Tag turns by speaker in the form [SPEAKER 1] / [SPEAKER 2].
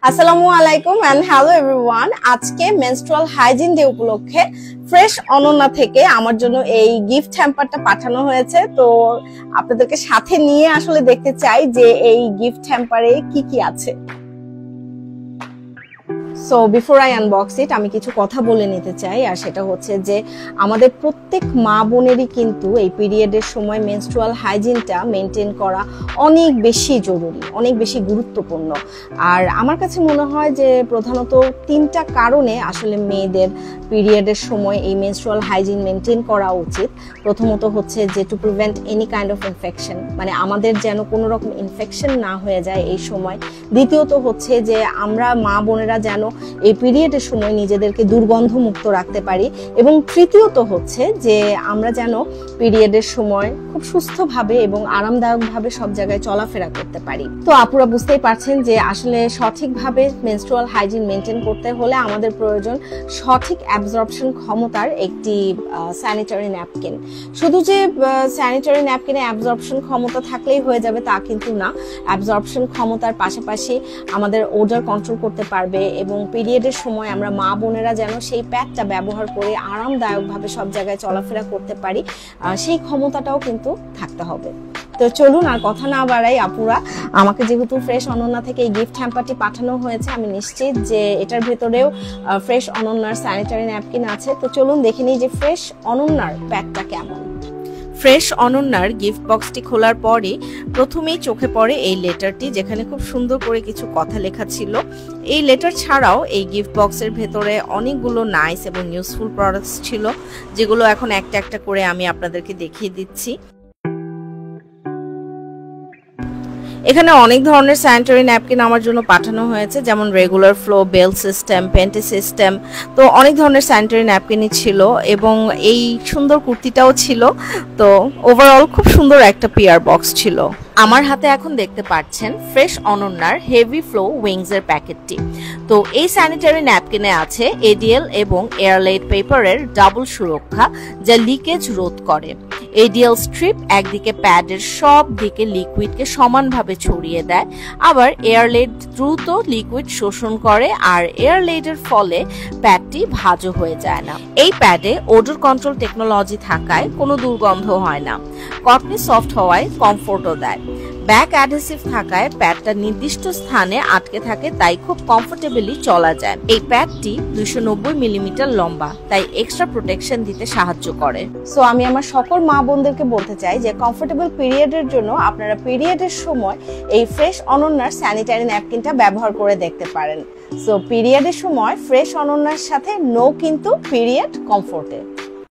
[SPEAKER 1] আসসালামু আলাইকুম and hello everyone. আজকে মেনস্ট্রুয়াল হাইজিন ডে উপলক্ষে ফ্রেশ অনন্যা থেকে আমার জন্য এই গিফট হ্যাম্পারটা পাঠানো হয়েছে। তো আপনাদেরকে সাথে নিয়ে আসলে দেখতে চাই যে এই গিফট হ্যাম্পারে কি কি আছে। সো বিফোর আই আনবক্স ইট আমি কিছু কথা বলে নিতে চাই, আর সেটা হচ্ছে যে আমাদের প্রত্যেক মা বোনেরই কিন্তু এই পিরিয়ডের সময় মেনস্ট্রুয়াল হাইজিনটা মেনটেন করা অনেক বেশি জরুরি, অনেক বেশি গুরুত্বপূর্ণ। আর আমার কাছে মনে হয় যে প্রধানত তিনটা কারণে আসলে মেয়েদের পিরিয়ডের সময় এই মেনস্ট্রুয়াল হাইজিন মেনটেন করা উচিত। প্রথমত হচ্ছে যে to prevent any kind of infection, মানে আমাদের যেন কোনো রকম ইনফেকশন না হয়ে যায় এই সময়। দ্বিতীয়ত হচ্ছে যে আমরা মা বোনেরা যেন এই পিরিয়ডের সময় নিজেদেরকে দুর্গন্ধ মুক্ত রাখতে পারি, এবং তৃতীয়ত হচ্ছে যে আমরা যেন পিরিয়ডের সময় খুব সুস্থভাবে এবং আরামদায়কভাবে সব জায়গায় চলাফেরা করতে পারি। তো আপুরা বুঝতেই পারছেন যে আসলে সঠিকভাবে মেনস্ট্রুয়াল হাইজিন মেনটেন করতে হলে আমাদের প্রয়োজন সঠিক অ্যাবজর্পশন ক্ষমতার একটি স্যানিটারি ন্যাপকিন। শুধু যে স্যানিটারি ন্যাপকিনে অ্যাবজর্পশন ক্ষমতা থাকলেই হয়ে যাবে তা কিন্তু না। অ্যাবজর্পশন ক্ষমতার পাশাপাশি আমাদের ওডর কন্ট্রোল করতে পারবে, এবং পিরিয়ডের সময় আমরা মা বোনেরা যেন সেই প্যাডটা ব্যবহার করে আরামদায়কভাবে সব জায়গায় চলাফেরা করতে পারি, সেই ক্ষমতাটাও কিন্তু থাকতে হবে। তো চলুন আর কথা না বাড়াই, আপুরা আমাকে যেহেতু ফ্রেশ অনন্যা থেকে এই গিফট হ্যাম্পারটি পাঠানো হয়েছে, আমি নিশ্চিত যে এটার ভেতরেও ফ্রেশ অনন্যার স্যানিটারি ন্যাপকিন আছে। তো চলুন দেখে নিই যে ফ্রেশ অনন্যার প্যাকটা কেমন। ফ্রেশ অনন্যার গিফট বক্সটি খোলার পরে প্রথমেই চোখে পড়ে এই লেটারটি, যেখানে খুব সুন্দর করে কিছু কথা লেখা ছিল। এই লেটার ছাড়াও এই গিফট বক্সের ভেতরে অনেকগুলো নাইস এবং ইউজফুল প্রোডাক্টস ছিল, যেগুলো এখন একটা একটা করে আমি আপনাদেরকে দেখিয়ে দিচ্ছি। এখানে অনেক ধরনের স্যানিটারি ন্যাপকিন আমার জন্য পাঠানো হয়েছে, যেমন regular flow, belt system, panty system. তো অনেক ধরনের স্যানিটারি ন্যাপকিনই ছিল, এবং এই সুন্দর কুর্তিটাও ছিল। তো ওভারঅল খুব সুন্দর একটা পিআর বক্স ছিল। আমার হাতে এখন দেখতে পাচ্ছেন ফ্রেশ অনন্যার হেভি ফ্লো উইংস এর প্যাকেটটি। তো এই স্যানিটারি ন্যাপকিনে আছে এডিএল এবং এয়ারলাইট পেপারের ডাবল সুরক্ষা, যা লিকেজ রোধ করে। এডিএল স্ট্রিপ একদিকে প্যাডের সব দিকে লিকুইডকে সমানভাবে ছড়িয়ে দেয়, আবার এয়ারলাইট দ্রুত লিকুইড শোষণ করে, আর এয়ারলাইটের ফলে প্যাডটি ভাঁজও হয়ে যায় না। এই প্যাডে ওডর কন্ট্রোল টেকনোলজি থাকায় কোনো দুর্গন্ধ হয় না। কটনি সফট হওয়ায় কমফোর্টও দেয়। ব্যাক অ্যাডহেসিভ থাকায় প্যাডটা নির্দিষ্ট স্থানে আটকে থাকে, তাই খুব কমফোর্টেবলি চলা যায়। এই প্যাডটি 290 মিলিমিটার লম্বা, তাই এক্সট্রা প্রোটেকশন দিতে সাহায্য করে। সো আমি আমার সকল মা বোনদেরকে বলতে চাই যে কমফোর্টেবল পিরিয়ডের জন্য আপনারা পিরিয়ডের সময় এই ফ্রেশ অনন্যার স্যানিটারি ন্যাপকিনটা ব্যবহার করে দেখতে পারেন। সো পিরিয়ডের সময় ফ্রেশ অনন্যার সাথে নো কিন্তু পিরিয়ড কমফোর্টে।